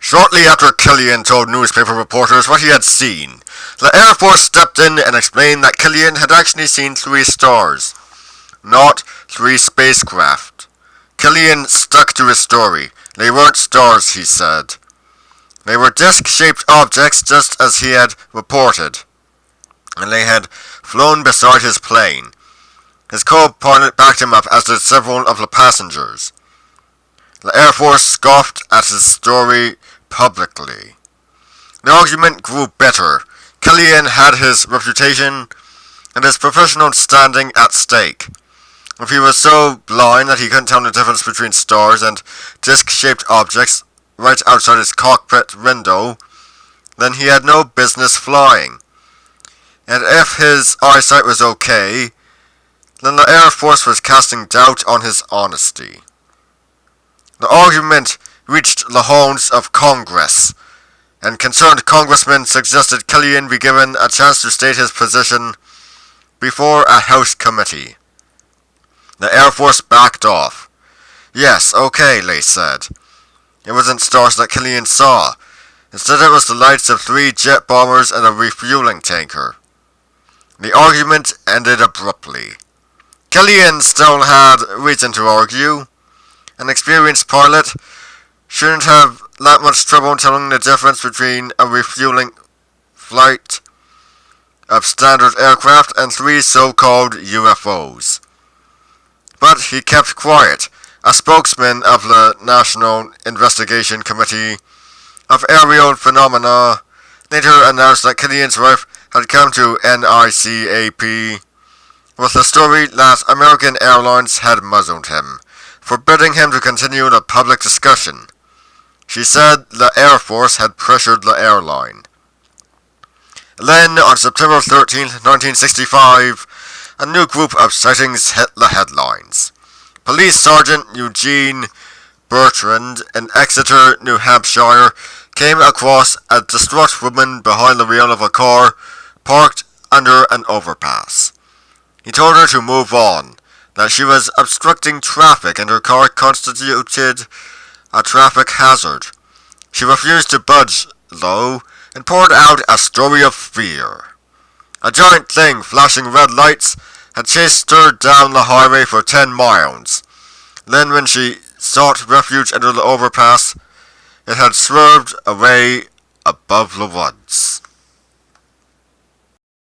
Shortly after Killian told newspaper reporters what he had seen, the Air Force stepped in and explained that Killian had actually seen 3 stars, not 3 spacecraft. Killian stuck to his story. They weren't stars, he said. They were disc-shaped objects just as he had reported, and they had flown beside his plane. His co-pilot backed him up, as did several of the passengers. The Air Force scoffed at his story publicly. The argument grew bitter. Killian had his reputation and his professional standing at stake. If he was so blind that he couldn't tell the difference between stars and disc-shaped objects right outside his cockpit window, then he had no business flying. And if his eyesight was okay, then the Air Force was casting doubt on his honesty. The argument reached the halls of Congress, and concerned congressmen suggested Killian be given a chance to state his position before a House committee. The Air Force backed off. Yes, okay, they said. It wasn't stars that Killian saw. Instead, it was the lights of 3 jet bombers and a refueling tanker. The argument ended abruptly. Killian still had reason to argue. An experienced pilot shouldn't have that much trouble telling the difference between a refueling flight of standard aircraft and 3 so-called UFOs. But he kept quiet. A spokesman of the National Investigation Committee of Aerial Phenomena later announced that Killian's wife had come to NICAP with the story that American Airlines had muzzled him, forbidding him to continue the public discussion. She said the Air Force had pressured the airline. Then, on September 13, 1965, a new group of sightings hit the headlines. Police Sergeant Eugene Bertrand in Exeter, New Hampshire, came across a distraught woman behind the wheel of a car parked under an overpass. He told her to move on, that she was obstructing traffic and her car constituted a traffic hazard. She refused to budge, though, and poured out a story of fear. A giant thing flashing red lights had chased her down the highway for 10 miles. Then, when she sought refuge under the overpass, it had swerved away above the woods.